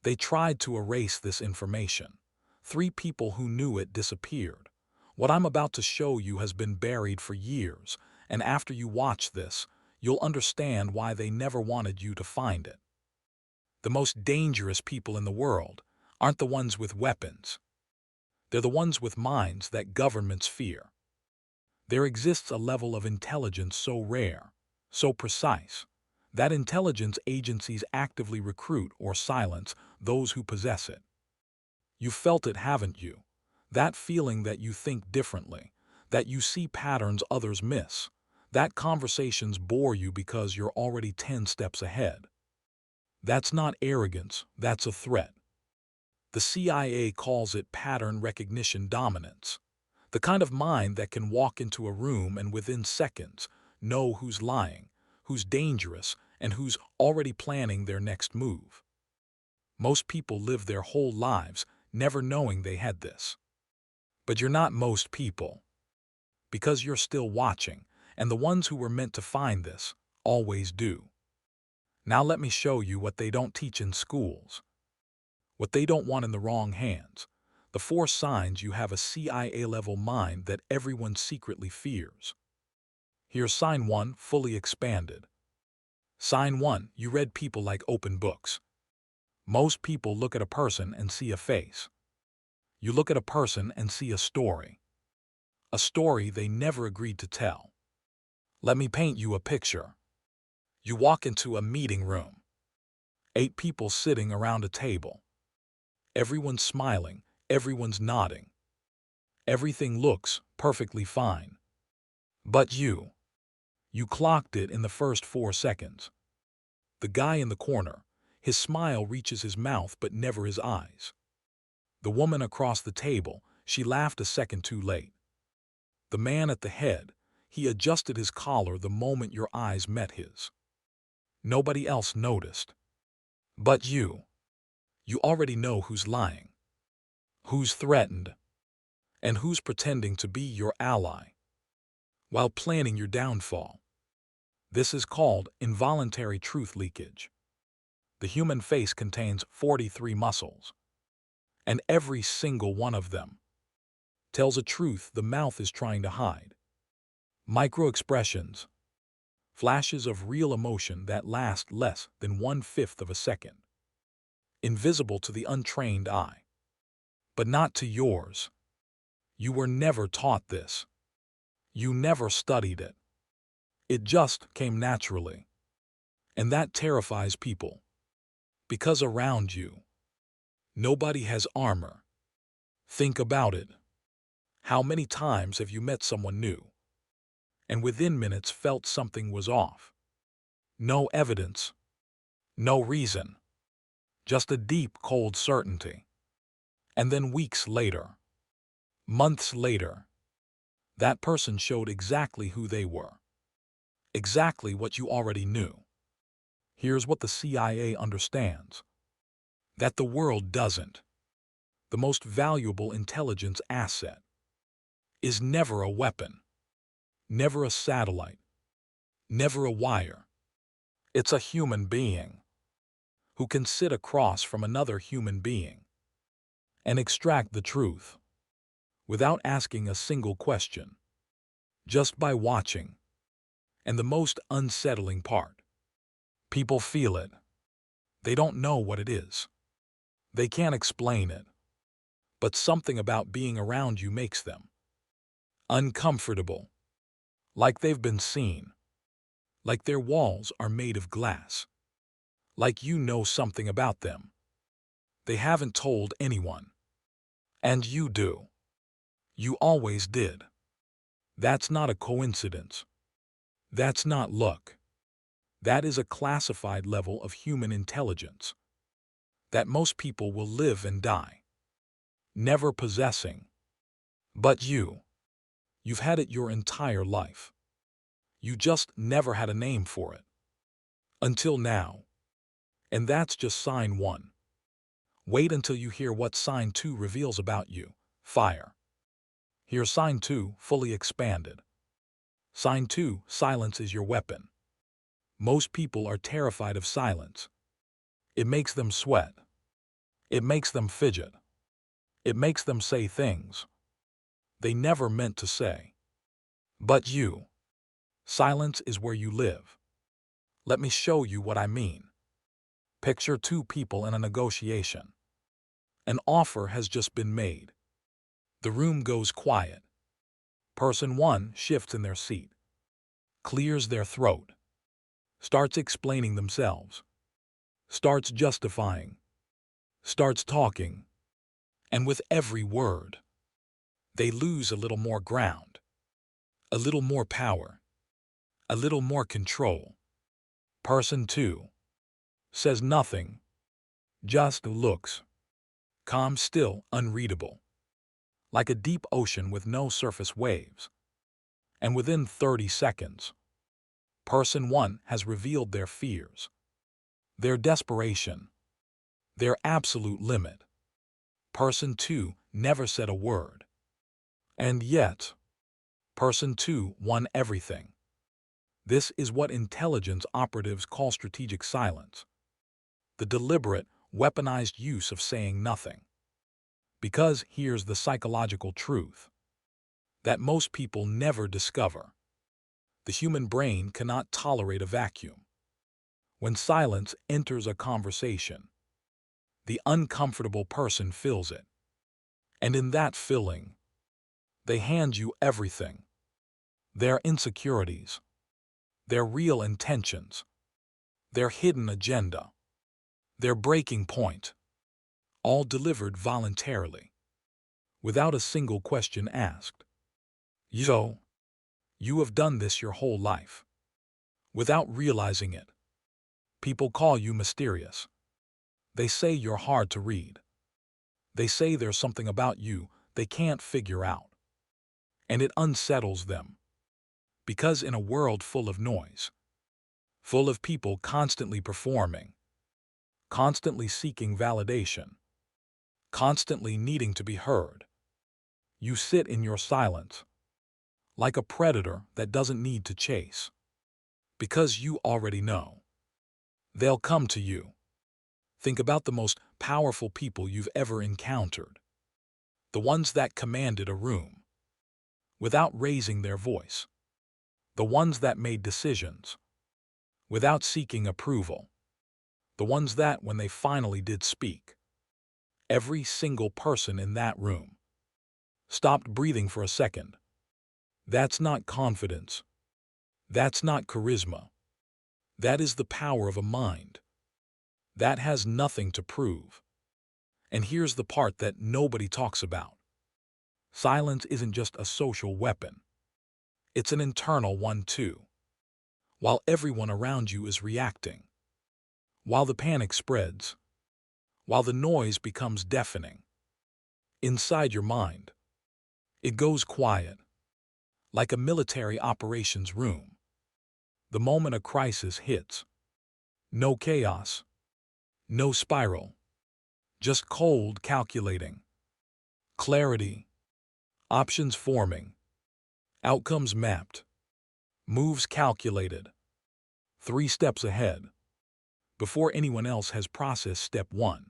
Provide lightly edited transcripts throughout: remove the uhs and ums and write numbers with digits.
They tried to erase this information. 3 people who knew it disappeared. What I'm about to show you has been buried for years, and after you watch this, you'll understand why they never wanted you to find it. The most dangerous people in the world aren't the ones with weapons. They're the ones with minds that governments fear. There exists a level of intelligence so rare, so precise, that intelligence agencies actively recruit or silence those who possess it. You've felt it, haven't you? That feeling that you think differently, that you see patterns others miss, that conversations bore you because you're already 10 steps ahead. That's not arrogance, that's a threat. The CIA calls it pattern recognition dominance. The kind of mind that can walk into a room and within seconds know who's lying, who's dangerous, and who's already planning their next move. Most people live their whole lives never knowing they had this. But you're not most people, because you're still watching, and the ones who were meant to find this always do. Now let me show you what they don't teach in schools, what they don't want in the wrong hands, the 4 signs you have a CIA-level mind that everyone secretly fears. Here's sign 1, fully expanded. Sign 1, you read people like open books. Most people look at a person and see a face. You look at a person and see a story they never agreed to tell. Let me paint you a picture. You walk into a meeting room. 8 people sitting around a table. Everyone's smiling, everyone's nodding. Everything looks perfectly fine. But you clocked it in the first 4 seconds. The guy in the corner, his smile reaches his mouth but never his eyes. The woman across the table, she laughed a second too late. The man at the head, he adjusted his collar the moment your eyes met his. Nobody else noticed. But you already know who's lying, who's threatened, and who's pretending to be your ally while planning your downfall. This is called involuntary truth leakage. The human face contains 43 muscles, and every single one of them tells a truth the mouth is trying to hide. Micro-expressions, flashes of real emotion that last less than 1/5 of a second. Invisible to the untrained eye, but not to yours. You were never taught this. You never studied it. It just came naturally. And that terrifies people. Because around you, nobody has armor. Think about it. How many times have you met someone new, and within minutes felt something was off? No evidence, no reason, just a deep, cold certainty. And then weeks later, months later, that person showed exactly who they were, exactly what you already knew. Here's what the CIA understands, that the world doesn't. The most valuable intelligence asset is never a weapon, never a satellite, never a wire. It's a human being who can sit across from another human being and extract the truth without asking a single question, just by watching. And the most unsettling part, people feel it. They don't know what it is. They can't explain it. But something about being around you makes them uncomfortable, like they've been seen, like their walls are made of glass, like you know something about them they haven't told anyone. And you do. You always did. That's not a coincidence. That's not luck. That is a classified level of human intelligence that most people will live and die never possessing. But you've had it your entire life. You just never had a name for it. Until now. And that's just sign 1. Wait until you hear what sign 2 reveals about you. Fire. Here's sign 2, fully expanded. Sign 2, silence is your weapon. Most people are terrified of silence. It makes them sweat. It makes them fidget. It makes them say things they never meant to say. But you, silence is where you live. Let me show you what I mean. Picture two people in a negotiation. An offer has just been made. The room goes quiet. Person one shifts in their seat, clears their throat, starts explaining themselves, starts justifying, starts talking, and with every word, they lose a little more ground, a little more power, a little more control. Person two says nothing, just looks, calm, still, unreadable, like a deep ocean with no surface waves. And within 30 seconds, person one has revealed their fears, their desperation, their absolute limit. Person two never said a word. And yet, person two won everything. This is what intelligence operatives call strategic silence, the deliberate, weaponized use of saying nothing. Because here's the psychological truth that most people never discover. The human brain cannot tolerate a vacuum. When silence enters a conversation, the uncomfortable person fills it. And in that filling, they hand you everything. Their insecurities, their real intentions, their hidden agenda, their breaking point, all delivered voluntarily, without a single question asked. So, you have done this your whole life, without realizing it. People call you mysterious. They say you're hard to read. They say there's something about you they can't figure out. And it unsettles them. Because in a world full of noise, full of people constantly performing, constantly seeking validation, constantly needing to be heard, you sit in your silence, like a predator that doesn't need to chase. Because you already know. They'll come to you. Think about the most powerful people you've ever encountered. The ones that commanded a room, without raising their voice. The ones that made decisions, without seeking approval. The ones that, when they finally did speak, every single person in that room stopped breathing for a second. That's not confidence. That's not charisma. That is the power of a mind that has nothing to prove. And here's the part that nobody talks about. Silence isn't just a social weapon. It's an internal one too. While everyone around you is reacting, while the panic spreads, while the noise becomes deafening, inside your mind, it goes quiet, like a military operations room. The moment a crisis hits, no chaos, no spiral, just cold calculating, clarity, options forming, outcomes mapped, moves calculated, 3 steps ahead, before anyone else has processed step 1.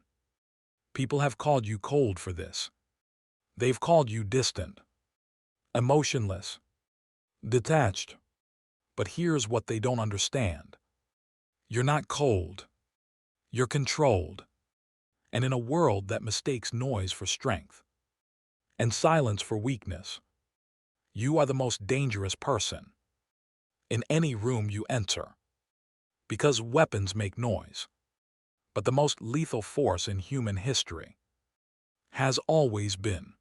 People have called you cold for this. They've called you distant, emotionless, detached. But here's what they don't understand. You're not cold. You're controlled. And in a world that mistakes noise for strength and silence for weakness, you are the most dangerous person in any room you enter. Because weapons make noise. But the most lethal force in human history has always been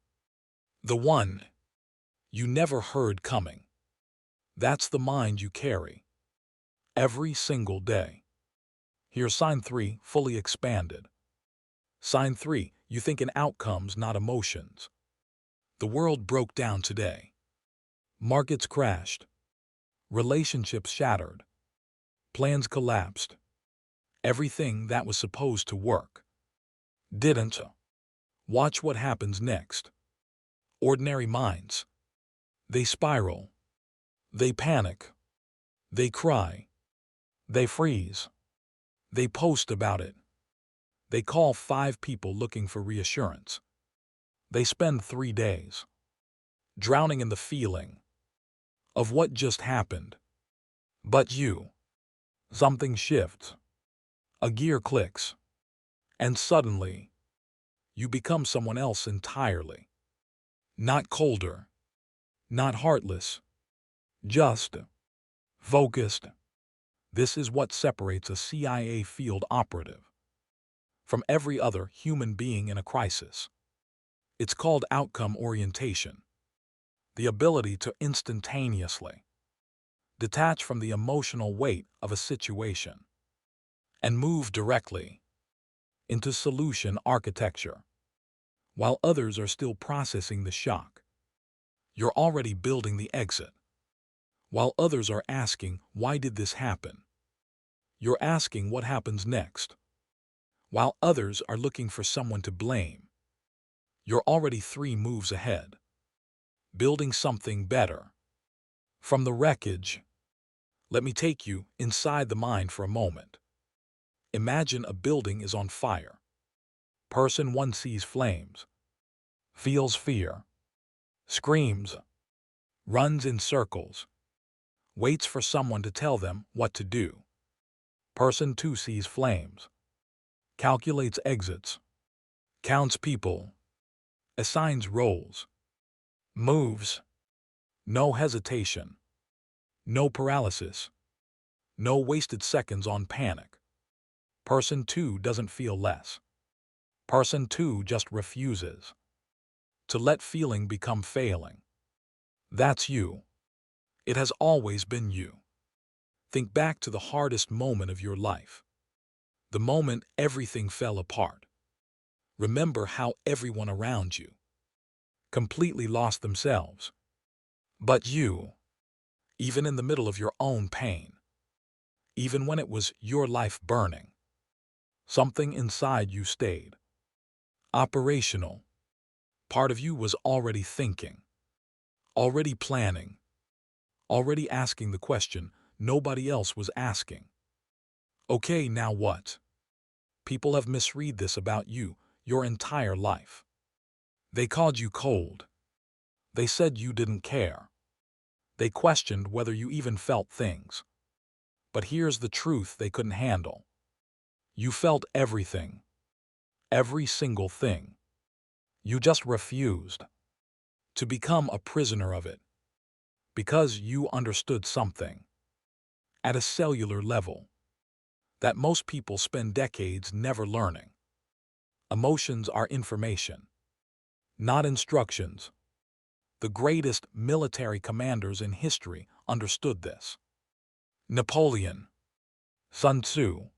the one you never heard coming. That's the mind you carry every single day. Here's sign 3, fully expanded. Sign 3, you think in outcomes, not emotions. The world broke down today. Markets crashed. Relationships shattered. Plans collapsed. Everything that was supposed to work didn't. Watch what happens next. Ordinary minds. They spiral. They panic. They cry. They freeze. They post about it. They call 5 people looking for reassurance. They spend 3 days drowning in the feeling of what just happened. But something shifts, a gear clicks, and suddenly you become someone else entirely. Not colder, not heartless, just focused. This is what separates a CIA field operative from every other human being in a crisis. It's called outcome orientation, the ability to instantaneously detach from the emotional weight of a situation and move directly into solution architecture. While others are still processing the shock, you're already building the exit. While others are asking, why did this happen? You're asking what happens next. While others are looking for someone to blame, you're already 3 moves ahead, building something better. From the wreckage, let me take you inside the mind for a moment. Imagine a building is on fire. Person 1 sees flames, feels fear, screams, runs in circles, waits for someone to tell them what to do. Person 2 sees flames, calculates exits, counts people, assigns roles, moves. No hesitation, no paralysis, no wasted seconds on panic. Person 2 doesn't feel less. Person 2 just refuses to let feeling become failing. That's you. It has always been you. Think back to the hardest moment of your life, the moment everything fell apart. Remember how everyone around you completely lost themselves. But you, even in the middle of your own pain, even when it was your life burning, something inside you stayed operational. Part of you was already thinking, already planning, already asking the question nobody else was asking. Okay, now what? People have misread this about you your entire life. They called you cold. They said you didn't care. They questioned whether you even felt things. But here's the truth they couldn't handle. You felt everything. Every single thing. You just refused to become a prisoner of it. Because you understood something, at a cellular level, that most people spend decades never learning. Emotions are information, not instructions. The greatest military commanders in history understood this. Napoleon, Sun Tzu,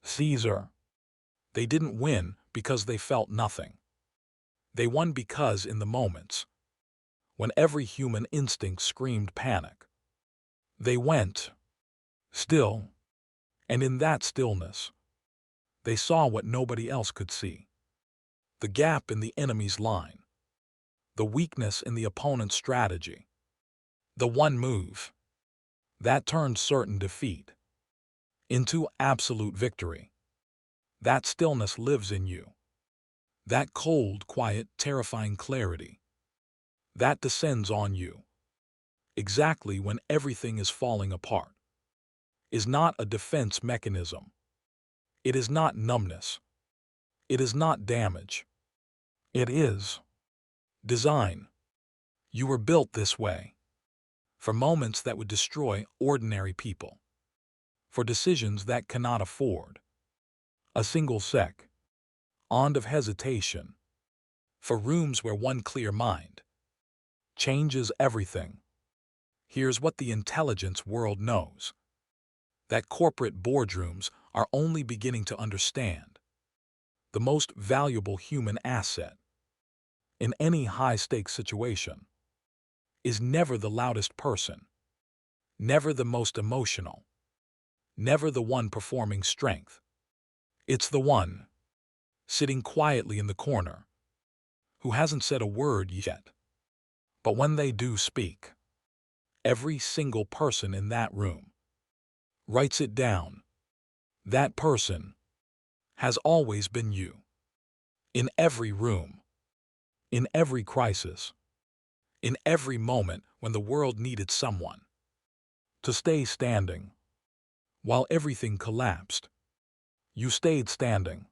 Caesar. They didn't win because they felt nothing. They won because in the moments when every human instinct screamed panic, they went still, and in that stillness, they saw what nobody else could see. The gap in the enemy's line, the weakness in the opponent's strategy, the one move that turned certain defeat into absolute victory. That stillness lives in you. That cold, quiet, terrifying clarity that descends on you exactly when everything is falling apart is not a defense mechanism. It is not numbness. It is not damage. It is design. You were built this way, for moments that would destroy ordinary people, for decisions that cannot afford a single second of hesitation, for rooms where one clear mind changes everything. Here's what the intelligence world knows, that corporate boardrooms are only beginning to understand. The most valuable human asset in any high-stakes situation is never the loudest person, never the most emotional, never the one performing strength. It's the one sitting quietly in the corner who hasn't said a word yet. But when they do speak, every single person in that room writes it down. That person has always been you. In every room, in every crisis, in every moment when the world needed someone to stay standing. While everything collapsed, you stayed standing,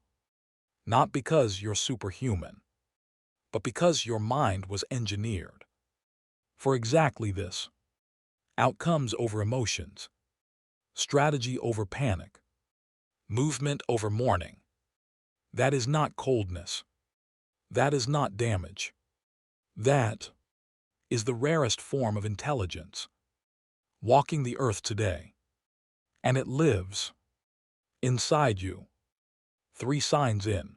not because you're superhuman, but because your mind was engineered for exactly this: outcomes over emotions, strategy over panic, movement over mourning. That is not coldness. That is not damage. That is the rarest form of intelligence walking the earth today. And it lives inside you. 3 signs in.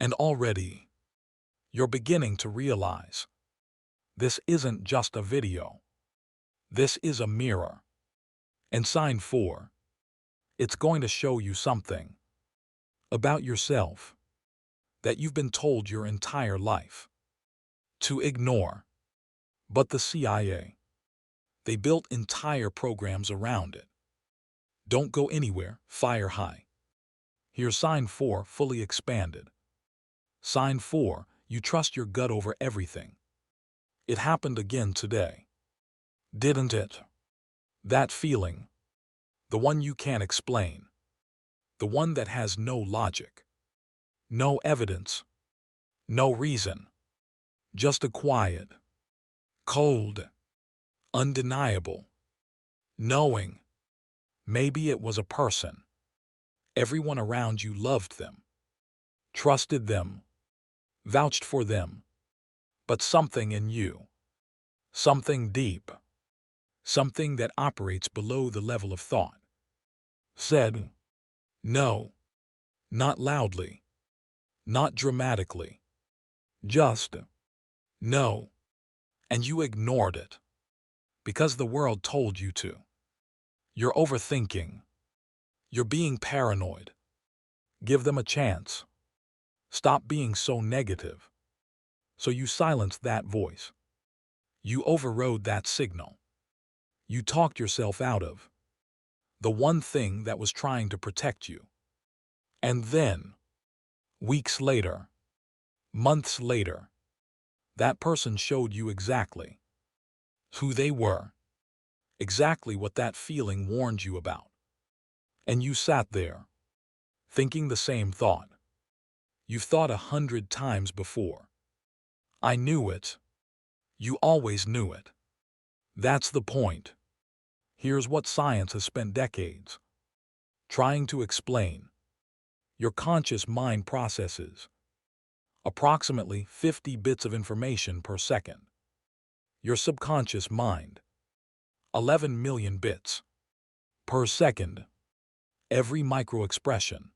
And already, you're beginning to realize this isn't just a video. This is a mirror. And sign 4. It's going to show you something about yourself that you've been told your entire life to ignore. But the CIA, they built entire programs around it. Don't go anywhere, fire high. Here's sign 4 fully expanded. Sign 4, you trust your gut over everything. It happened again today. Didn't it? That feeling, the one you can't explain, the one that has no logic, no evidence, no reason, just a quiet, cold, undeniable knowing. Maybe it was a person. Everyone around you loved them, trusted them, vouched for them. But something in you, something deep, something that operates below the level of thought, said, no, not loudly, not dramatically, just no. And you ignored it because the world told you to. You're overthinking. You're being paranoid. Give them a chance. Stop being so negative. So you silenced that voice. You overrode that signal. You talked yourself out of the one thing that was trying to protect you. And then, weeks later, months later, that person showed you exactly who they were, exactly what that feeling warned you about. And you sat there, thinking the same thought. You've thought 100 times before. I knew it. You always knew it. That's the point. Here's what science has spent decades trying to explain. Your conscious mind processes approximately 50 bits of information per second. Your subconscious mind, 11 million bits per second. Every micro-expression,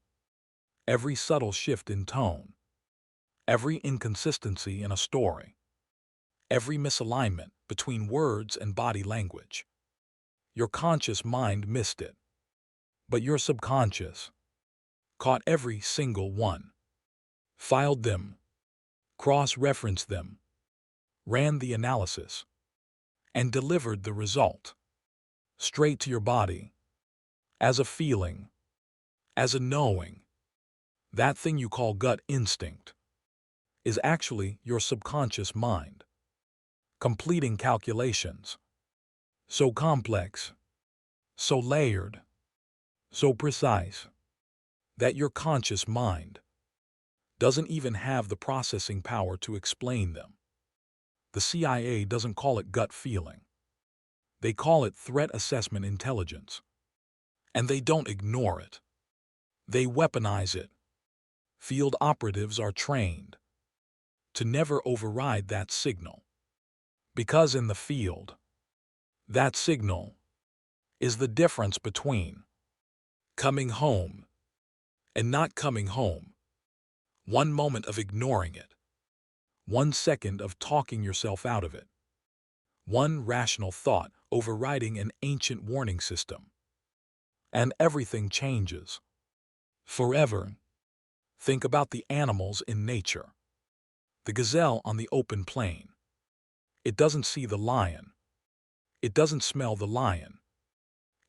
every subtle shift in tone, every inconsistency in a story, every misalignment between words and body language. Your conscious mind missed it, but your subconscious caught every single one, filed them, cross-referenced them, ran the analysis, and delivered the result straight to your body as a feeling, as a knowing. That thing you call gut instinct is actually your subconscious mind completing calculations so complex, so layered, so precise that your conscious mind doesn't even have the processing power to explain them. The CIA doesn't call it gut feeling. They call it threat assessment intelligence. And they don't ignore it. They weaponize it. Field operatives are trained to never override that signal. Because in the field, that signal is the difference between coming home and not coming home. 1 moment of ignoring it. 1 second of talking yourself out of it. 1 rational thought overriding an ancient warning system. And everything changes. Forever. Think about the animals in nature. The gazelle on the open plain. It doesn't see the lion. It doesn't smell the lion.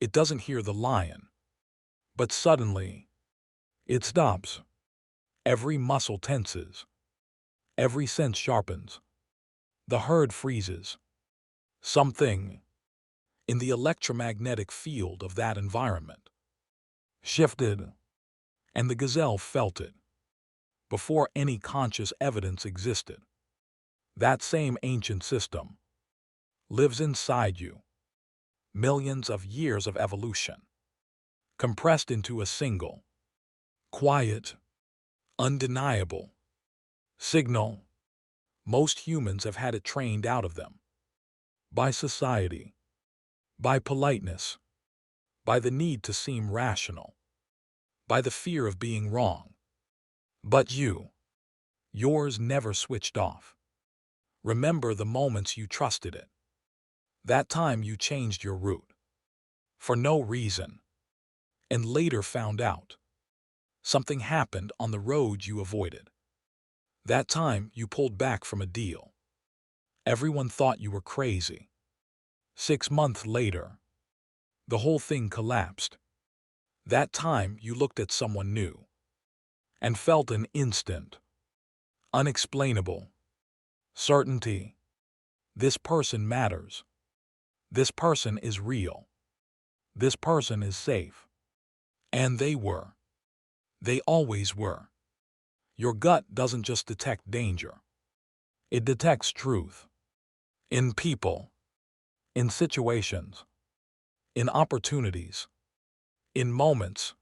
It doesn't hear the lion. But suddenly, It stops. Every muscle tenses. Every sense sharpens. The herd freezes. Something in the electromagnetic field of that environment shifted, and the gazelle felt it before any conscious evidence existed. That same ancient system lives inside you, millions of years of evolution, compressed into a single, quiet, undeniable signal. Most humans have had it trained out of them by society, by politeness, by the need to seem rational, by the fear of being wrong. But yours never switched off. Remember the moments you trusted it. That time you changed your route for no reason, and later found out something happened on the road you avoided. That time you pulled back from a deal. Everyone thought you were crazy. 6 months later, the whole thing collapsed. That time you looked at someone new and felt an instant, unexplainable certainty. This person matters. This person is real. This person is safe. And they were. They always were. Your gut doesn't just detect danger. It detects truth. In people, in situations, in opportunities, in moments.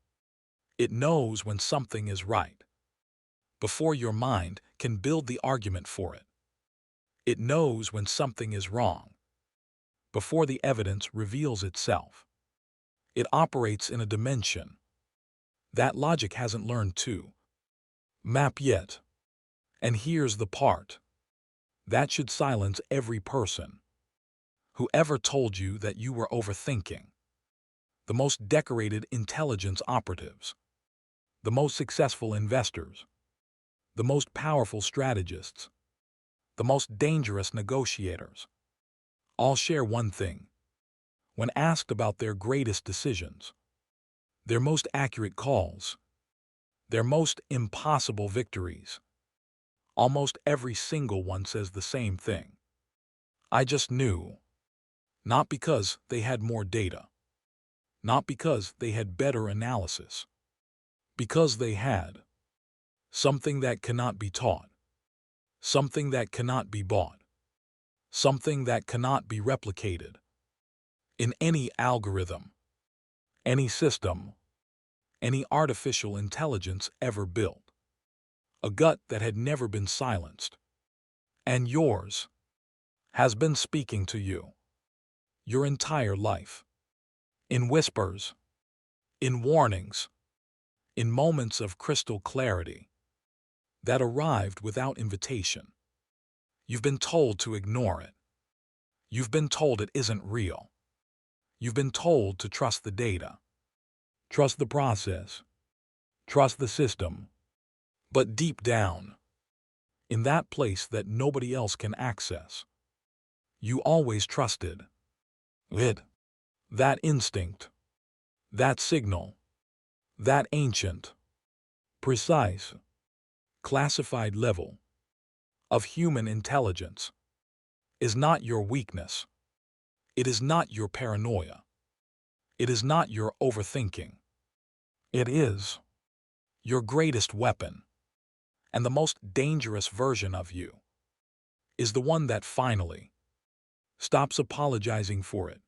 It knows when something is right before your mind can build the argument for it. It knows when something is wrong before the evidence reveals itself. It operates in a dimension that logic hasn't learned to map yet. And here's the part that should silence every person who ever told you that you were overthinking. The most decorated intelligence operatives, the most successful investors, the most powerful strategists, the most dangerous negotiators, all share one thing. When asked about their greatest decisions, their most accurate calls, their most impossible victories, almost every single one says the same thing. I just knew. Not because they had more data, not because they had better analysis, because they had something that cannot be taught, something that cannot be bought, something that cannot be replicated in any algorithm, any system, any artificial intelligence ever built. A gut that had never been silenced. And yours has been speaking to you your entire life. In whispers, in warnings, in moments of crystal clarity that arrived without invitation. You've been told to ignore it. You've been told it isn't real. You've been told to trust the data, trust the process, trust the system. But deep down, in that place that nobody else can access, you always trusted it. That instinct, that signal, that ancient, precise, classified level of human intelligence is not your weakness. It is not your paranoia. It is not your overthinking. It is your greatest weapon. And the most dangerous version of you is the one that finally stops apologizing for it.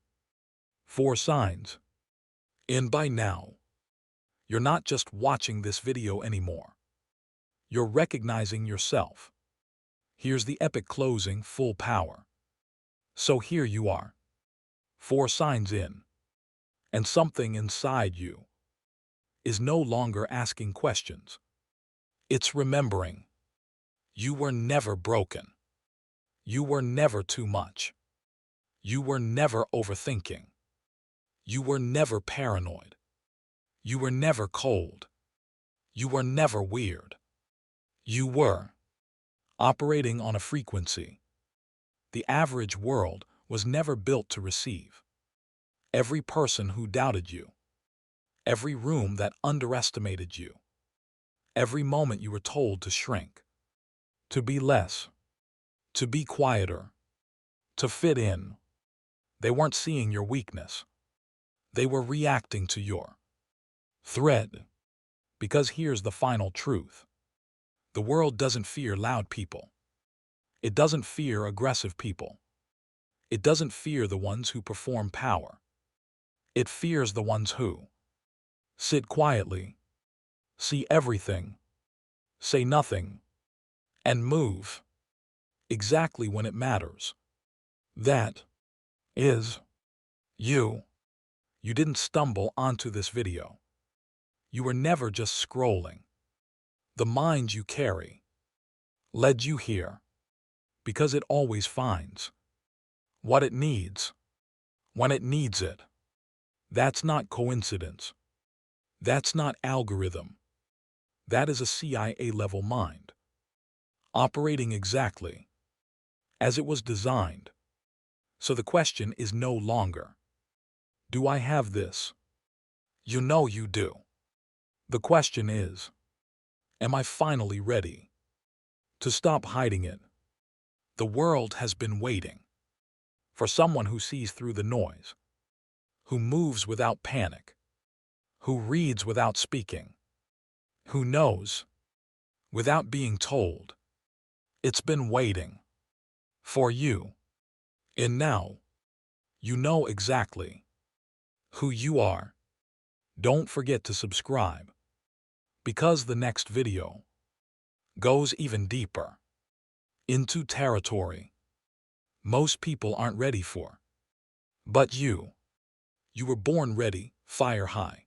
4 signs. And by now, you're not just watching this video anymore. You're recognizing yourself. Here's the epic closing, full power. So here you are. 4 signs in. And something inside you is no longer asking questions. It's remembering. You were never broken. You were never too much. You were never overthinking. You were never paranoid. You were never cold. You were never weird. You were operating on a frequency the average world was never built to receive. Every person who doubted you, every room that underestimated you, Every moment you were told to shrink, to be less, to be quieter, to fit in. They weren't seeing your weakness. They were reacting to your threat. Because here's the final truth. The world doesn't fear loud people. It doesn't fear aggressive people. It doesn't fear the ones who perform power. It fears the ones who sit quietly, see everything, say nothing, and move exactly when it matters. That is you. You didn't stumble onto this video. You were never just scrolling. The mind you carry led you here because it always finds what it needs when it needs it. That's not coincidence. That's not algorithm. That is a CIA-level mind, operating exactly as it was designed. So the question is no longer, do I have this? You know you do. The question is, am I finally ready to stop hiding it? The world has been waiting for someone who sees through the noise, who moves without panic, who reads without speaking, who knows without being told. It's been waiting for you. And now, you know exactly who you are. Don't forget to subscribe, because the next video goes even deeper into territory most people aren't ready for. But you were born ready, fire high.